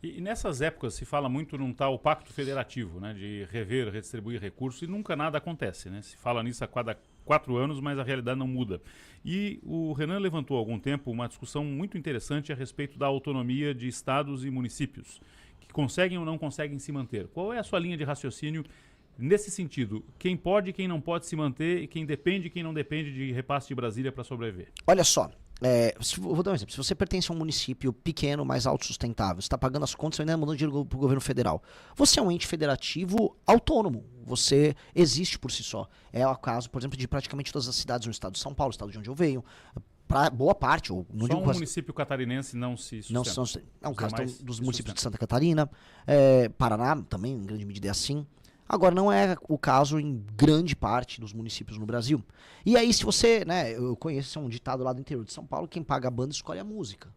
E nessas épocas se fala muito num tal pacto federativo, né, de rever, redistribuir recursos, e nunca nada acontece, né? Se fala nisso há cada 4 anos, mas a realidade não muda. E o Renan levantou há algum tempo uma discussão muito interessante a respeito da autonomia de estados e municípios, que conseguem ou não conseguem se manter. Qual é a sua linha de raciocínio nesse sentido? Quem pode e quem não pode se manter, e quem depende e quem não depende de repasse de Brasília para sobreviver? Olha só, vou dar um exemplo. Se você pertence a um município pequeno, mais autossustentável, você está pagando as contas e ainda mandando dinheiro para o governo federal. Você é um ente federativo autônomo. Você existe por si só. É o caso, por exemplo, de praticamente todas as cidades no estado de São Paulo, estado de onde eu venho. Pra boa parte, ou não Só digo um quase, município catarinense não se não sustenta. são. É um Os caso demais dos se municípios de sustentam. Santa Catarina, Paraná também, em grande medida, é assim. Agora, não é o caso em grande parte dos municípios no Brasil. E aí, se você, né, eu conheço um ditado lá do interior de São Paulo, quem paga a banda escolhe a música.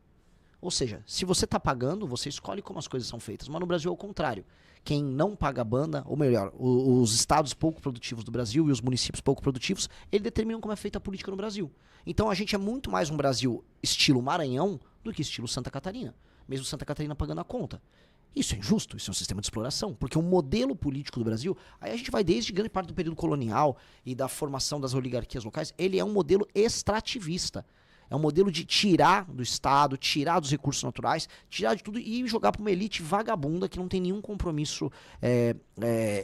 Ou seja, se você está pagando, você escolhe como as coisas são feitas. Mas no Brasil é o contrário. Quem não paga a banda, ou melhor, os estados pouco produtivos do Brasil e os municípios pouco produtivos, eles determinam como é feita a política no Brasil. Então a gente é muito mais um Brasil estilo Maranhão do que estilo Santa Catarina. Mesmo Santa Catarina pagando a conta. Isso é injusto, isso é um sistema de exploração, porque o modelo político do Brasil, aí a gente vai desde grande parte do período colonial e da formação das oligarquias locais, ele é um modelo extrativista. É um modelo de tirar do Estado, tirar dos recursos naturais, tirar de tudo e jogar para uma elite vagabunda que não tem nenhum compromisso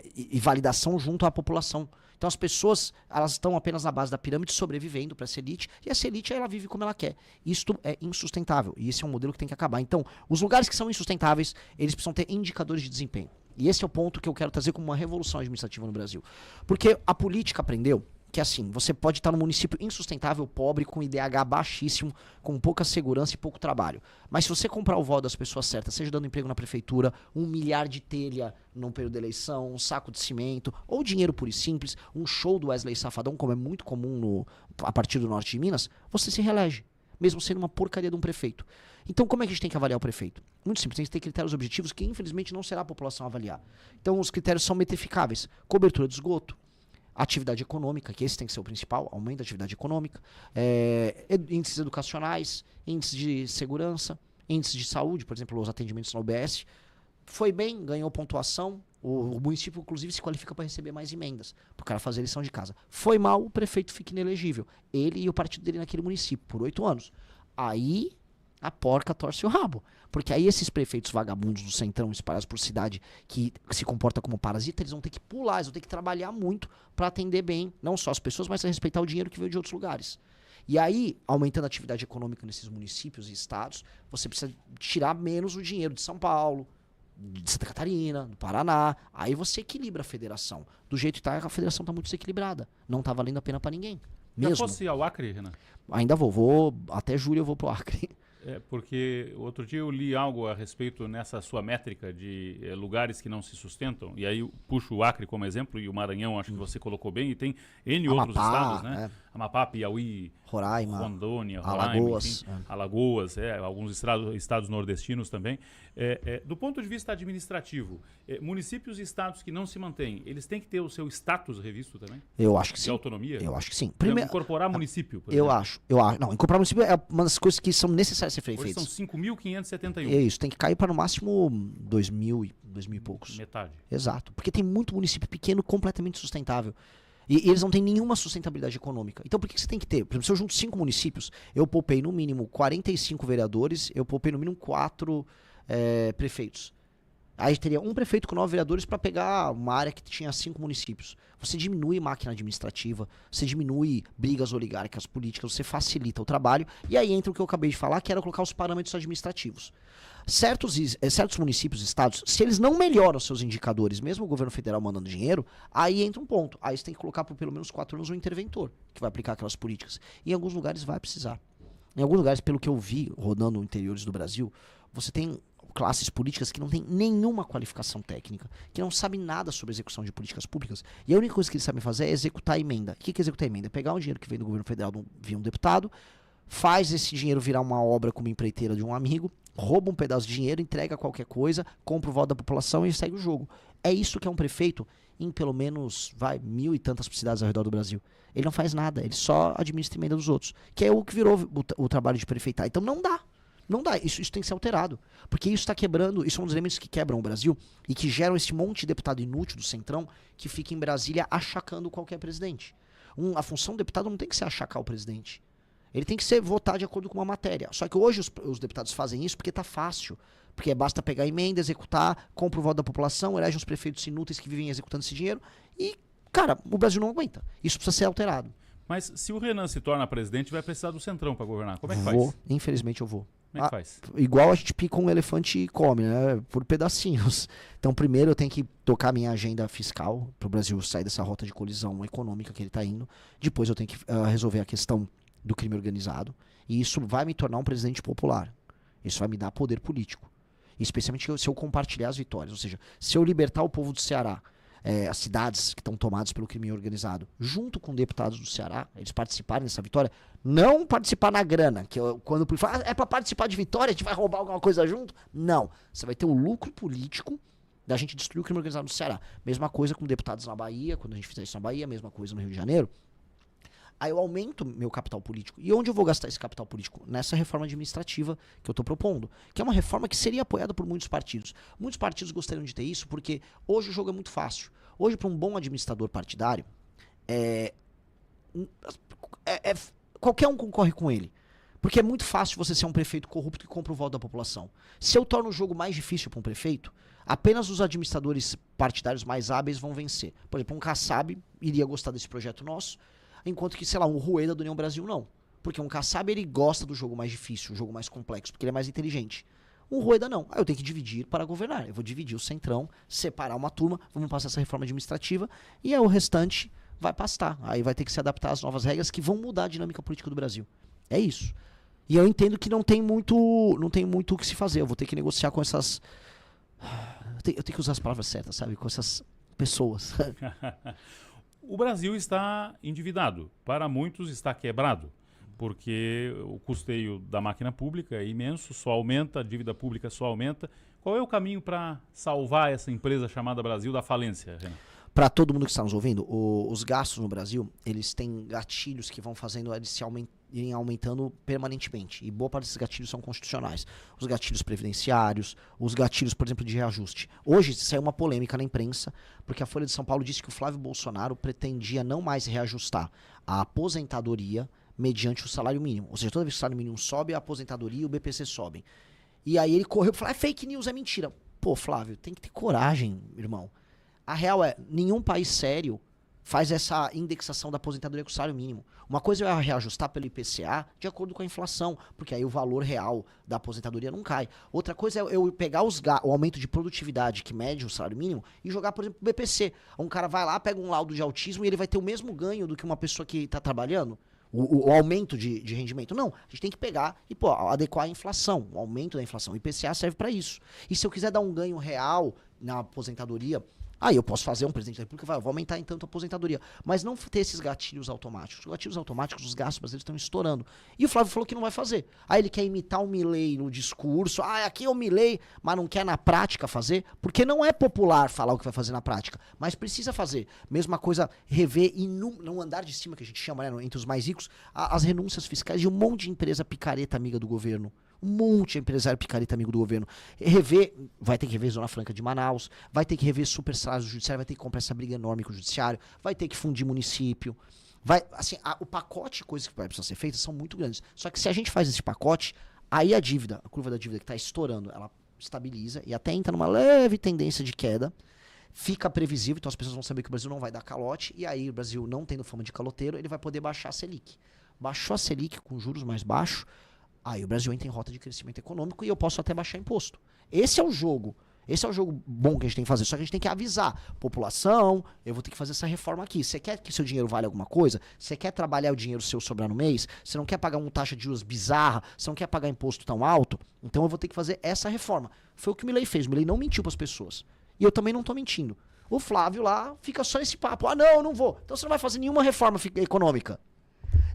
e validação junto à população. Então as pessoas, elas estão apenas na base da pirâmide sobrevivendo para essa elite, e essa elite ela vive como ela quer. Isto é insustentável, e esse é um modelo que tem que acabar. Então, os lugares que são insustentáveis, eles precisam ter indicadores de desempenho. E esse é o ponto que eu quero trazer como uma revolução administrativa no Brasil. Porque a política aprendeu que assim, você pode estar num município insustentável, pobre, com IDH baixíssimo, com pouca segurança e pouco trabalho. Mas se você comprar o voto das pessoas certas, seja dando emprego na prefeitura, 1 milhar de telha num período de eleição, um saco de cimento, ou dinheiro puro e simples, um show do Wesley Safadão, como é muito comum a partir do norte de Minas, você se reelege, mesmo sendo uma porcaria de um prefeito. Então como é que a gente tem que avaliar o prefeito? Muito simples, a gente tem critérios objetivos que infelizmente não será a população avaliar. Então os critérios são metrificáveis: cobertura de esgoto, atividade econômica, que esse tem que ser o principal, aumento da atividade econômica, índices educacionais, índices de segurança, índices de saúde, por exemplo, os atendimentos na UBS. Foi bem, ganhou pontuação, o município inclusive se qualifica para receber mais emendas, para o cara fazer lição de casa. Foi mal, o prefeito fica inelegível, ele e o partido dele naquele município, por 8 anos. Aí a porca torce o rabo. Porque aí esses prefeitos vagabundos do centrão espalhados por cidade que se comporta como parasita, eles vão ter que pular, eles vão ter que trabalhar muito para atender bem, não só as pessoas, mas respeitar o dinheiro que veio de outros lugares. E aí, aumentando a atividade econômica nesses municípios e estados, você precisa tirar menos o dinheiro de São Paulo, de Santa Catarina, do Paraná. Aí você equilibra a federação. Do jeito que tá, a federação está muito desequilibrada. Não tá valendo a pena para ninguém. Já Mesmo. fosse ao Acre, Renan? Ainda vou até julho eu vou pro Acre. Porque outro dia eu li algo a respeito nessa sua métrica de lugares que não se sustentam, e aí eu puxo o Acre como exemplo, e o Maranhão acho que você colocou bem, e tem N outros estados, né? Amapá, Piauí, Roraima, Rondônia, Alagoas, Roraima, enfim, Alagoas, alguns estados nordestinos também. Do ponto de vista administrativo, municípios e estados que não se mantêm, eles têm que ter o seu status revisto também? Eu acho que sim. De autonomia? Eu acho que sim. Primeiro, incorporar município, por eu exemplo. acho. Não, incorporar município é uma das coisas que são necessárias ser Hoje feitas. são 5.571. É isso, tem que cair para no máximo 2.000 e poucos. Metade. Exato, porque tem muito município pequeno completamente sustentável. E eles não têm nenhuma sustentabilidade econômica. Então por que você tem que ter? Por exemplo, se eu junto 5 municípios, eu poupei no mínimo 45 vereadores, eu poupei no mínimo 4 prefeitos. Aí teria um prefeito com 9 vereadores para pegar uma área que tinha 5 municípios. Você diminui máquina administrativa, você diminui brigas oligárquicas políticas, você facilita o trabalho. E aí entra o que eu acabei de falar, que era colocar os parâmetros administrativos. Certos municípios, estados, se eles não melhoram seus indicadores, mesmo o governo federal mandando dinheiro, aí entra um ponto. Aí você tem que colocar por pelo menos 4 anos um interventor que vai aplicar aquelas políticas. E em alguns lugares vai precisar. Em alguns lugares, pelo que eu vi rodando interiores do Brasil, você tem classes políticas que não têm nenhuma qualificação técnica, que não sabem nada sobre execução de políticas públicas, e a única coisa que eles sabem fazer é executar a emenda. O que é executar a emenda? É pegar um dinheiro que vem do governo federal via um deputado, faz esse dinheiro virar uma obra como empreiteira de um amigo, rouba um pedaço de dinheiro, entrega qualquer coisa, compra o voto da população e segue o jogo. É isso que é um prefeito em pelo menos 1.000 e tantas cidades ao redor do Brasil. Ele não faz nada, ele só administra a emenda dos outros, que é o que virou o trabalho de prefeitar. Então não dá. Não dá, isso tem que ser alterado. Porque isso está quebrando, isso é um dos elementos que quebram o Brasil e que geram esse monte de deputado inútil do Centrão que fica em Brasília achacando qualquer presidente. A função do deputado não tem que ser achacar o presidente. Ele tem que ser votar de acordo com uma matéria. Só que hoje os deputados fazem isso porque tá fácil. Porque basta pegar a emenda, executar, compra o voto da população, elege os prefeitos inúteis que vivem executando esse dinheiro e, cara, o Brasil não aguenta. Isso precisa ser alterado. Mas se o Renan se torna presidente, vai precisar do Centrão para governar. Como é que Vou, faz? infelizmente eu vou. Como é que faz? Igual a gente pica um elefante e come, né? Por pedacinhos. Então, primeiro eu tenho que tocar minha agenda fiscal para o Brasil sair dessa rota de colisão econômica que ele está indo. Depois eu tenho que resolver a questão do crime organizado. E isso vai me tornar um presidente popular. Isso vai me dar poder político. Especialmente se eu compartilhar as vitórias. Ou seja, se eu libertar o povo do Ceará, as cidades que estão tomadas pelo crime organizado, junto com deputados do Ceará, eles participarem dessa vitória, não participar na grana, que quando o fala, é para participar de vitória, a gente vai roubar alguma coisa junto. Não, você vai ter o lucro político da gente destruir o crime organizado no Ceará. Mesma coisa com deputados na Bahia, quando a gente fizer isso na Bahia, mesma coisa no Rio de Janeiro. Aí eu aumento meu capital político. E onde eu vou gastar esse capital político? Nessa reforma administrativa que eu estou propondo. Que é uma reforma que seria apoiada por muitos partidos. Muitos partidos gostariam de ter isso porque hoje o jogo é muito fácil. Hoje, para um bom administrador partidário, qualquer um concorre com ele. Porque é muito fácil você ser um prefeito corrupto que compra o voto da população. Se eu torno o jogo mais difícil para um prefeito, apenas os administradores partidários mais hábeis vão vencer. Por exemplo, um Kassab iria gostar desse projeto nosso, enquanto que, sei lá, um Rueda do União Brasil não. Porque um Kassab, ele gosta do jogo mais difícil, o jogo mais complexo, porque ele é mais inteligente. Um Rueda não. Aí eu tenho que dividir para governar. Eu vou dividir o Centrão, separar uma turma, vamos passar essa reforma administrativa e aí o restante vai pastar. Aí vai ter que se adaptar às novas regras que vão mudar a dinâmica política do Brasil. É isso. E eu entendo que não tem muito o que se fazer. Eu vou ter que negociar com essas... Eu tenho que usar as palavras certas, sabe? Com essas pessoas. O Brasil está endividado. Para muitos está quebrado, porque o custeio da máquina pública é imenso, só aumenta, a dívida pública só aumenta. Qual é o caminho para salvar essa empresa chamada Brasil da falência, Renan? Para todo mundo que está nos ouvindo, os gastos no Brasil, eles têm gatilhos que vão fazendo eles irem aumentando permanentemente. E boa parte desses gatilhos são constitucionais. Os gatilhos previdenciários, os gatilhos, por exemplo, de reajuste. Hoje saiu uma polêmica na imprensa, porque a Folha de São Paulo disse que o Flávio Bolsonaro pretendia não mais reajustar a aposentadoria mediante o salário mínimo. Ou seja, toda vez que o salário mínimo sobe, a aposentadoria e o BPC sobem. E aí ele correu para falar, é fake news, é mentira. Pô, Flávio, tem que ter coragem, irmão. A real é, nenhum país sério faz essa indexação da aposentadoria com o salário mínimo. Uma coisa é reajustar pelo IPCA de acordo com a inflação, porque aí o valor real da aposentadoria não cai. Outra coisa é eu pegar o aumento de produtividade que mede o salário mínimo e jogar, por exemplo, o BPC. Um cara vai lá, pega um laudo de autismo e ele vai ter o mesmo ganho do que uma pessoa que está trabalhando. O aumento de rendimento. Não, a gente tem que pegar e adequar a inflação, o aumento da inflação. O IPCA serve para isso. E se eu quiser dar um ganho real na aposentadoria, aí eu posso fazer um presidente da República, eu vou aumentar em tanto a aposentadoria. Mas não ter esses gatilhos automáticos. Os gatilhos automáticos, os gastos brasileiros estão estourando. E o Flávio falou que não vai fazer. Aí ele quer imitar o Milei no discurso. Aqui é o Milei, mas não quer na prática fazer. Porque não é popular falar o que vai fazer na prática. Mas precisa fazer. Mesma coisa, rever no andar de cima, que a gente chama, né, entre os mais ricos, as renúncias fiscais de um monte de empresa picareta amiga do governo. Um monte de empresário picareta amigo do governo. Vai ter que rever Zona Franca de Manaus, vai ter que rever super salários do judiciário, vai ter que comprar essa briga enorme com o judiciário, vai ter que fundir município. O pacote de coisas que precisam ser feitas são muito grandes. Só que se a gente faz esse pacote, aí a curva da dívida que está estourando, ela estabiliza e até entra numa leve tendência de queda. Fica previsível, então as pessoas vão saber que o Brasil não vai dar calote, e aí o Brasil, não tendo fama de caloteiro, ele vai poder baixar a Selic. Baixou a Selic com juros mais baixos, aí o Brasil entra em rota de crescimento econômico e eu posso até baixar imposto. Esse é o jogo. Esse é o jogo bom que a gente tem que fazer. Só que a gente tem que avisar. População, eu vou ter que fazer essa reforma aqui. Você quer que seu dinheiro vale alguma coisa? Você quer trabalhar o dinheiro seu sobrar no mês? Você não quer pagar uma taxa de juros bizarra? Você não quer pagar imposto tão alto? Então eu vou ter que fazer essa reforma. Foi o que o Milei fez. O Milei não mentiu para as pessoas. E eu também não tô mentindo. O Flávio lá fica só nesse papo. Não, eu não vou. Então você não vai fazer nenhuma reforma econômica.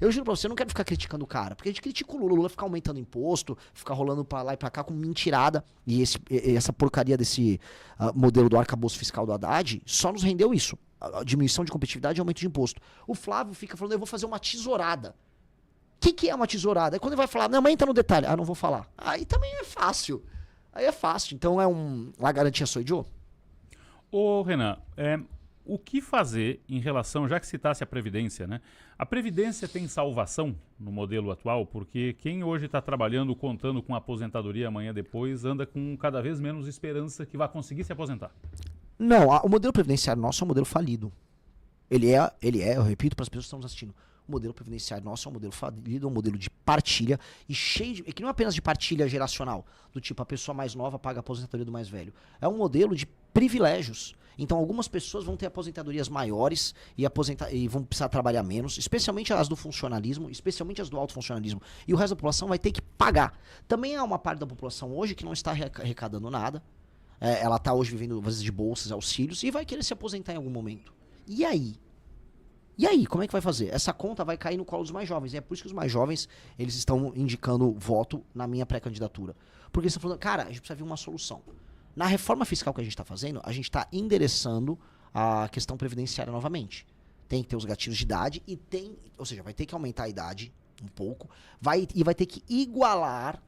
Eu juro pra você, eu não quero ficar criticando o cara, porque a gente critica o Lula. O Lula fica aumentando imposto, fica rolando pra lá e pra cá com mentirada. E essa porcaria desse modelo do arcabouço fiscal do Haddad só nos rendeu isso. A diminuição de competitividade e aumento de imposto. O Flávio fica falando, eu vou fazer uma tesourada. que é uma tesourada? Aí quando ele vai falar, não, mas entra no detalhe. Ah, não vou falar. Aí também é fácil. Aí é fácil. Então é a garantia sou idiota. Ô, Renan, o que fazer em relação, já que citasse a Previdência, né? A Previdência tem salvação no modelo atual, porque quem hoje está trabalhando, contando com aposentadoria amanhã depois, anda com cada vez menos esperança que vai conseguir se aposentar. Não, o modelo previdenciário nosso é um modelo falido. Ele é, eu repito para as pessoas que estão nos assistindo, o modelo previdenciário nosso é um modelo falido, é um modelo de partilha e cheio de, que não é apenas de partilha geracional, do tipo a pessoa mais nova paga a aposentadoria do mais velho. É um modelo de privilégios. Então algumas pessoas vão ter aposentadorias maiores e vão precisar trabalhar menos, especialmente as do funcionalismo, especialmente as do alto funcionalismo. E o resto da população vai ter que pagar. Também há uma parte da população hoje que não está arrecadando nada. Ela está hoje vivendo às vezes de bolsas, auxílios e vai querer se aposentar em algum momento. E aí? E aí, como é que vai fazer? Essa conta vai cair no colo dos mais jovens. E é por isso que os mais jovens, eles estão indicando voto na minha pré-candidatura. Porque eles estão falando, cara, a gente precisa ver uma solução. Na reforma fiscal que a gente está fazendo, a gente está endereçando a questão previdenciária novamente. Tem que ter os gatilhos de idade ou seja, vai ter que aumentar a idade um pouco, vai ter que igualar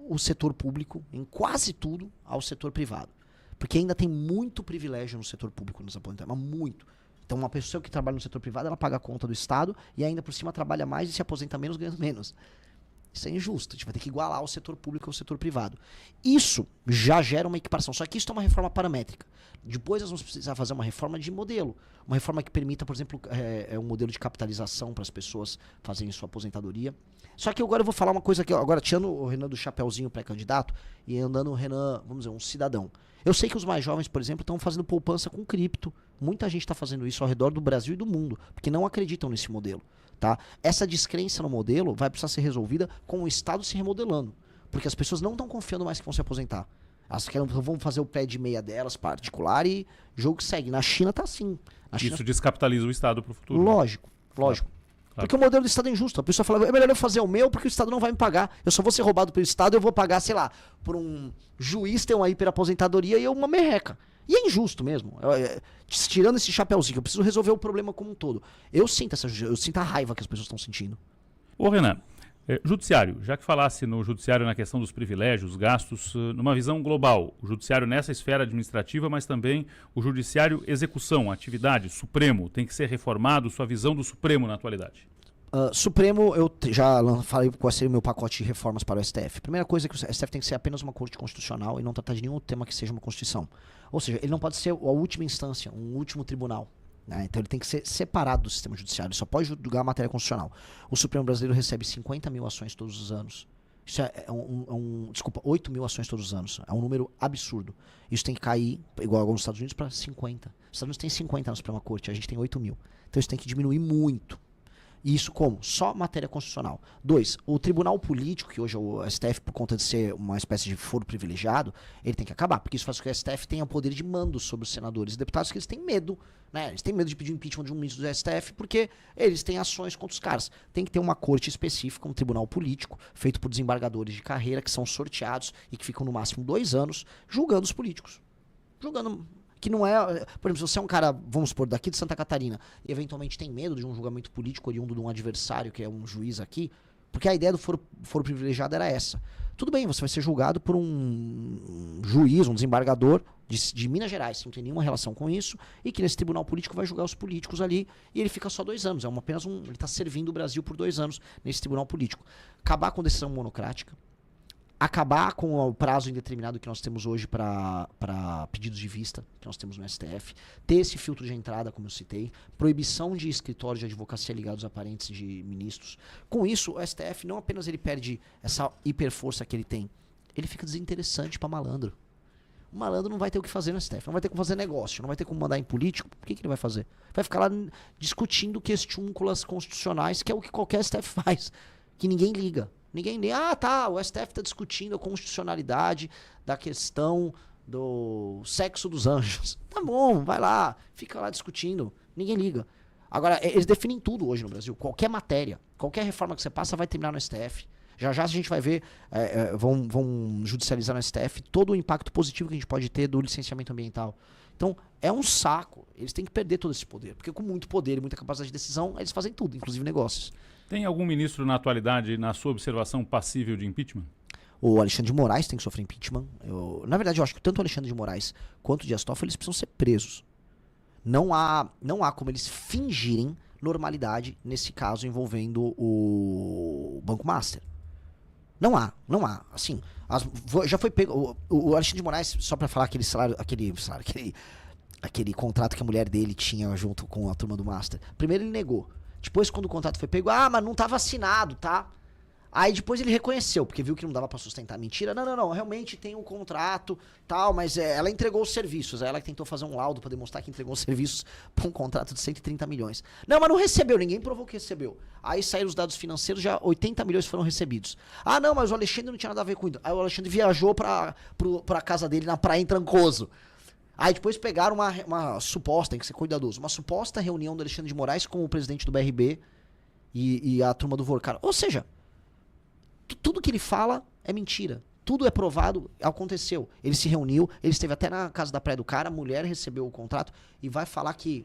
o setor público em quase tudo ao setor privado. Porque ainda tem muito privilégio no setor público nos aposentadores, mas muito. Então uma pessoa que trabalha no setor privado, ela paga a conta do Estado e ainda por cima trabalha mais e se aposenta menos, ganha menos. Isso é injusto. A gente vai ter que igualar o setor público ao setor privado. Isso já gera uma equiparação. Só que isso é uma reforma paramétrica. Depois nós vamos precisar fazer uma reforma de modelo. Uma reforma que permita, por exemplo, um modelo de capitalização para as pessoas fazerem sua aposentadoria. Só que agora eu vou falar uma coisa aqui. Agora, tirando o Renan do chapeuzinho pré-candidato e andando o Renan, vamos dizer, um cidadão. Eu sei que os mais jovens, por exemplo, estão fazendo poupança com cripto. Muita gente está fazendo isso ao redor do Brasil e do mundo, porque não acreditam nesse modelo. Tá? Essa descrença no modelo vai precisar ser resolvida com o Estado se remodelando. Porque as pessoas não estão confiando mais que vão se aposentar. Elas vão fazer o pé de meia delas particular e jogo segue. Na China tá assim. Isso descapitaliza o Estado para o futuro. Lógico. Claro. Porque o modelo do Estado é injusto. A pessoa fala, é melhor eu fazer o meu porque o Estado não vai me pagar. Eu só vou ser roubado pelo Estado, eu vou pagar, sei lá, por um juiz ter uma hiperaposentadoria e eu uma merreca. E é injusto mesmo. Tirando esse chapéuzinho, eu preciso resolver o problema como um todo. Eu sinto a raiva que as pessoas estão sentindo. Ô Renan, judiciário, já que falasse no judiciário na questão dos privilégios, gastos, numa visão global, o judiciário nessa esfera administrativa, mas também o judiciário execução, atividade, Supremo, tem que ser reformado, sua visão do Supremo na atualidade. Supremo, eu já falei qual seria o meu pacote de reformas para o STF. Primeira coisa é que o STF tem que ser apenas uma corte constitucional e não tratar de nenhum tema que seja uma Constituição. Ou seja, ele não pode ser a última instância, um último tribunal. Né? Então ele tem que ser separado do sistema judiciário, ele só pode julgar a matéria constitucional. O Supremo brasileiro recebe 50 mil ações todos os anos. Isso desculpa, 8 mil ações todos os anos. É um número absurdo. Isso tem que cair, igual nos Estados Unidos, para 50. Os Estados Unidos tem 50 na Suprema Corte, a gente tem 8 mil. Então isso tem que diminuir muito. E isso como? Só matéria constitucional. 2, o tribunal político, que hoje é o STF, por conta de ser uma espécie de foro privilegiado, ele tem que acabar, porque isso faz com que o STF tenha poder de mando sobre os senadores e deputados, que eles têm medo, né? Eles têm medo de pedir impeachment de um ministro do STF, porque eles têm ações contra os caras. Tem que ter uma corte específica, um tribunal político, feito por desembargadores de carreira, que são sorteados e que ficam no máximo 2 anos, julgando os políticos. Julgando... Que não é, por exemplo, se você é um cara, vamos supor, daqui de Santa Catarina, e eventualmente tem medo de um julgamento político oriundo de um adversário, que é um juiz aqui, porque a ideia do foro privilegiado era essa. Tudo bem, você vai ser julgado por um juiz, um desembargador de Minas Gerais, que não tem nenhuma relação com isso, e que nesse tribunal político vai julgar os políticos ali, e ele fica só 2 anos. Ele está servindo o Brasil por 2 anos nesse tribunal político. Acabar com decisão monocrática. Acabar com o prazo indeterminado que nós temos hoje para pedidos de vista, que nós temos no STF, ter esse filtro de entrada, como eu citei, proibição de escritórios de advocacia ligados a parentes de ministros. Com isso, o STF não apenas ele perde essa hiperforça que ele tem, ele fica desinteressante para malandro. O malandro não vai ter o que fazer no STF, não vai ter como fazer negócio, não vai ter como mandar em político. Por que ele vai fazer? Vai ficar lá discutindo questúnculas constitucionais, que é o que qualquer STF faz, que ninguém liga. Ninguém nem, o STF está discutindo a constitucionalidade da questão do sexo dos anjos. Tá bom, vai lá, fica lá discutindo, ninguém liga. Agora, eles definem tudo hoje no Brasil, qualquer matéria, qualquer reforma que você passa vai terminar no STF. Já a gente vai ver, vão judicializar no STF todo o impacto positivo que a gente pode ter do licenciamento ambiental. Então, é um saco, eles têm que perder todo esse poder, porque com muito poder e muita capacidade de decisão, eles fazem tudo, inclusive negócios. Tem algum ministro na atualidade, na sua observação, passível de impeachment? O Alexandre de Moraes tem que sofrer impeachment. Na verdade, eu acho que tanto o Alexandre de Moraes quanto o Dias Toffoli eles precisam ser presos. Não há como eles fingirem normalidade nesse caso envolvendo o Banco Master. Não há. Assim, já foi pego. O Alexandre de Moraes, só pra falar aquele contrato que a mulher dele tinha junto com a turma do Master. Primeiro ele negou. Depois, quando o contrato foi pego, mas não estava assinado, tá? Aí depois ele reconheceu, porque viu que não dava pra sustentar a mentira. Não, realmente tem um contrato, tal, mas ela entregou os serviços. Ela que tentou fazer um laudo pra demonstrar que entregou os serviços pra um contrato de 130 milhões. Não, mas não recebeu, ninguém provou que recebeu. Aí saíram os dados financeiros, já 80 milhões foram recebidos. Não, mas o Alexandre não tinha nada a ver com isso. Aí o Alexandre viajou pra casa dele na praia em Trancoso. Aí depois pegaram uma suposta, tem que ser cuidadoso, uma suposta reunião do Alexandre de Moraes com o presidente do BRB e a turma do Vorcar. Ou seja, tudo que ele fala é mentira. Tudo é provado, aconteceu. Ele se reuniu, ele esteve até na casa da praia do cara, a mulher recebeu o contrato e vai falar que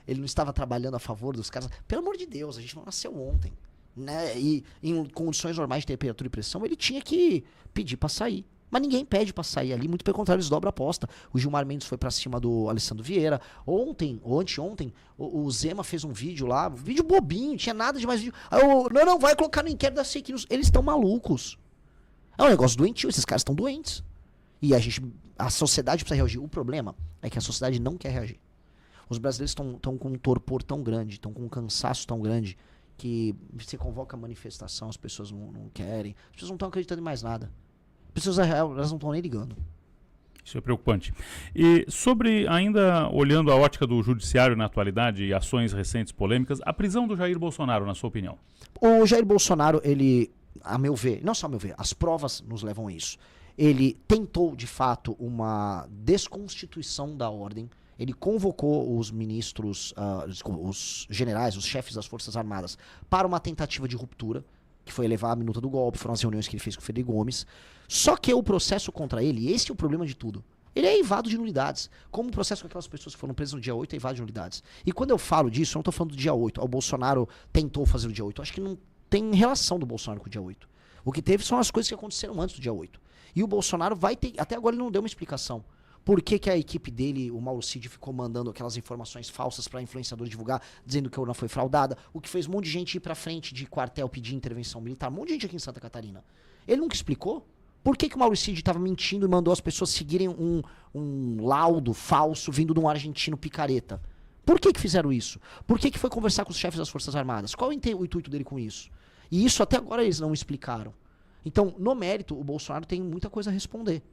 ele não estava trabalhando a favor dos caras. Pelo amor de Deus, a gente não nasceu ontem. Né? E em condições normais de temperatura e pressão, ele tinha que pedir pra sair. Mas ninguém pede pra sair ali, muito pelo contrário, eles dobram a aposta. O Gilmar Mendes foi pra cima do Alessandro Vieira. Ontem, ou anteontem, o Zema fez um vídeo lá, um vídeo bobinho, tinha nada de mais vídeo. Aí não, vai colocar no inquérito da fake news. Eles estão malucos. É um negócio doentio, esses caras estão doentes. E a sociedade precisa reagir. O problema é que a sociedade não quer reagir. Os brasileiros estão com um torpor tão grande, estão com um cansaço tão grande, que você convoca a manifestação, as pessoas não querem, as pessoas não estão acreditando em mais nada. As pessoas elas não estão nem ligando. Isso é preocupante. E sobre, ainda olhando a ótica do judiciário na atualidade e ações recentes polêmicas, a prisão do Jair Bolsonaro, na sua opinião? O Jair Bolsonaro, ele, a meu ver, não só a meu ver, as provas nos levam a isso. Ele tentou, de fato, uma desconstituição da ordem. Ele convocou os ministros, os generais, os chefes das Forças Armadas para uma tentativa de ruptura, que foi elevar a minuta do golpe, foram as reuniões que ele fez com o Frederico Gomes. Só que o processo contra ele, esse é o problema de tudo, ele é eivado de nulidades. Como o processo com aquelas pessoas que foram presas no dia 8 é eivado de nulidades. E quando eu falo disso, eu não estou falando do dia 8. O Bolsonaro tentou fazer o dia 8. Eu acho que não tem relação do Bolsonaro com o dia 8. O que teve são as coisas que aconteceram antes do dia 8. E o Bolsonaro vai ter... Até agora ele não deu uma explicação. Por que a equipe dele, o Mauro Cid, ficou mandando aquelas informações falsas para influenciador divulgar, dizendo que a urna foi fraudada, o que fez um monte de gente ir para frente de quartel pedir intervenção militar, um monte de gente aqui em Santa Catarina. Ele nunca explicou por que o Mauro Cid estava mentindo e mandou as pessoas seguirem um laudo falso vindo de um argentino picareta. Por que fizeram isso? Por que foi conversar com os chefes das Forças Armadas? Qual o intuito dele com isso? E isso até agora eles não explicaram. Então, no mérito, o Bolsonaro tem muita coisa a responder.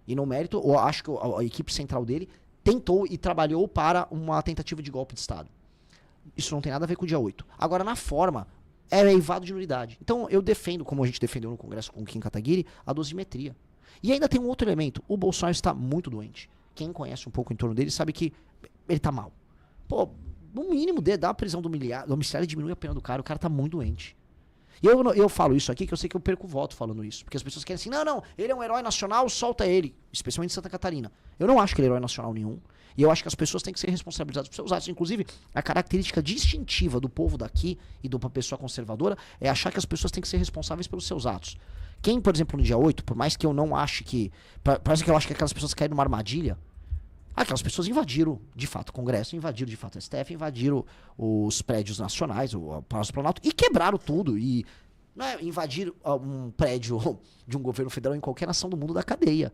E no mérito, eu acho que a equipe central dele tentou e trabalhou para uma tentativa de golpe de Estado. Isso não tem nada a ver com o dia 8. Agora, na forma, é eivado de nulidade. Então, eu defendo, como a gente defendeu no Congresso com o Kim Kataguiri, a dosimetria. E ainda tem um outro elemento. O Bolsonaro está muito doente. Quem conhece um pouco em torno dele sabe que ele está mal. Pô, no mínimo, dá uma prisão domiciliar e diminui a pena do cara. O cara está muito doente. E eu falo isso aqui, que eu sei que eu perco o voto falando isso. Porque as pessoas querem assim, não, ele é um herói nacional, solta ele. Especialmente em Santa Catarina. Eu não acho que ele é herói nacional nenhum. E eu acho que as pessoas têm que ser responsabilizadas por seus atos. Inclusive, a característica distintiva do povo daqui e de uma pessoa conservadora é achar que as pessoas têm que ser responsáveis pelos seus atos. Quem, por exemplo, no dia 8, por mais que eu não ache que... Parece que eu acho que aquelas pessoas caíram numa armadilha. Aquelas pessoas invadiram, de fato, o Congresso, invadiram, de fato, a STF, invadiram os prédios nacionais, o Palácio do Planalto, e quebraram tudo. E não é invadir um prédio de um governo federal em qualquer nação do mundo da cadeia.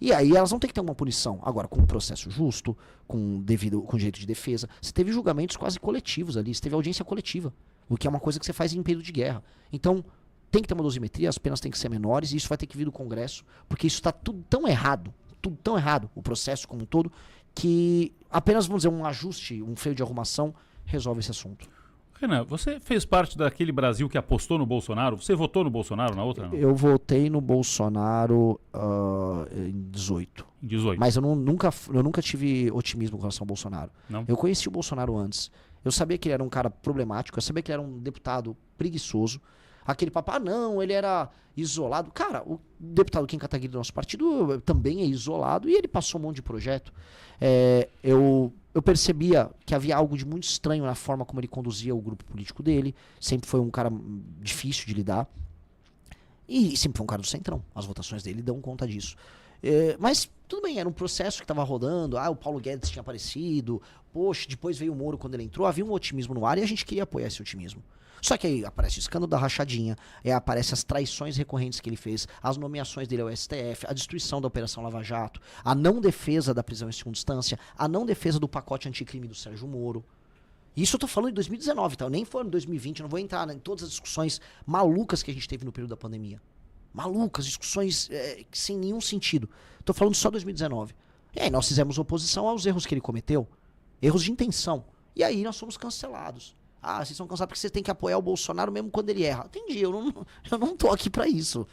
E aí elas vão ter que ter uma punição. Agora, com um processo justo, com direito de defesa. Você teve julgamentos quase coletivos ali, você teve audiência coletiva, o que é uma coisa que você faz em período de guerra. Então, tem que ter uma dosimetria, as penas têm que ser menores, e isso vai ter que vir do Congresso, porque isso está tudo tão errado, o processo como um todo, que apenas, vamos dizer, um ajuste, um freio de arrumação, resolve esse assunto. Renan, você fez parte daquele Brasil que apostou no Bolsonaro? Você votou no Bolsonaro na outra? Não? Eu votei no Bolsonaro em 18. Em 18. Mas eu nunca tive otimismo com relação ao Bolsonaro. Não? Eu conheci o Bolsonaro antes. Eu sabia que ele era um cara problemático, eu sabia que ele era um deputado preguiçoso. Aquele papo, não, ele era isolado. Cara, o deputado Kim Kataguiri do nosso partido também é isolado e ele passou um monte de projeto. Eu percebia que havia algo de muito estranho na forma como ele conduzia o grupo político dele. Sempre foi um cara difícil de lidar. E sempre foi um cara do centrão. As votações dele dão conta disso. Mas tudo bem, era um processo que estava rodando. O Paulo Guedes tinha aparecido. Poxa, depois veio o Moro quando ele entrou. Havia um otimismo no ar e a gente queria apoiar esse otimismo. Só que aí aparece o escândalo da rachadinha, aparece as traições recorrentes que ele fez, as nomeações dele ao STF, a destruição da Operação Lava Jato, a não defesa da prisão em segunda instância, a não defesa do pacote anticrime do Sérgio Moro. Isso eu tô falando em 2019, tá? Eu nem foi em 2020, eu não vou entrar em todas as discussões malucas que a gente teve no período da pandemia. Malucas, discussões sem nenhum sentido. Tô falando só 2019. E aí nós fizemos oposição aos erros que ele cometeu, erros de intenção. E aí nós fomos cancelados. Vocês são cansados porque vocês têm que apoiar o Bolsonaro mesmo quando ele erra. Entendi, eu não tô aqui pra isso.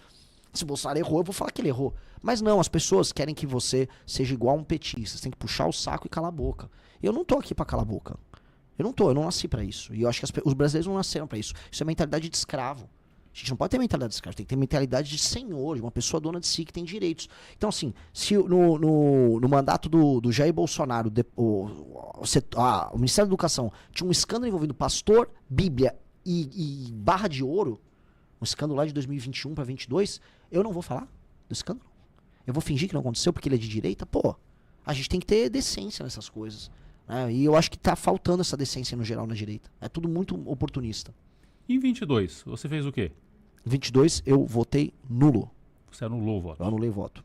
Se o Bolsonaro errou, eu vou falar que ele errou. Mas não, as pessoas querem que você seja igual a um petista. Você tem que puxar o saco e calar a boca. Eu não tô aqui pra calar a boca. Eu não nasci pra isso. E eu acho que os brasileiros não nasceram pra isso. Isso é mentalidade de escravo. A gente não pode ter mentalidade de escravo, tem que ter mentalidade de senhor, de uma pessoa dona de si que tem direitos. Então, assim, se no mandato do Jair Bolsonaro, o Ministério da Educação tinha um escândalo envolvendo pastor, Bíblia e barra de ouro, um escândalo lá de 2021 para 2022, eu não vou falar do escândalo. Eu vou fingir que não aconteceu porque ele é de direita? Pô, a gente tem que ter decência nessas coisas. Né? E eu acho que tá faltando essa decência no geral na direita. É tudo muito oportunista. Em 22, você fez o quê? Em 22, eu votei nulo. Você anulou o voto? Eu anulei o voto.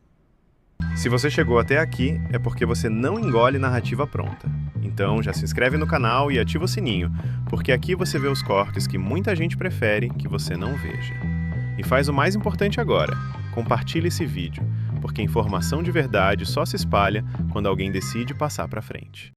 Se você chegou até aqui, é porque você não engole narrativa pronta. Então já se inscreve no canal e ativa o sininho, porque aqui você vê os cortes que muita gente prefere que você não veja. E faz o mais importante agora, compartilhe esse vídeo, porque informação de verdade só se espalha quando alguém decide passar pra frente.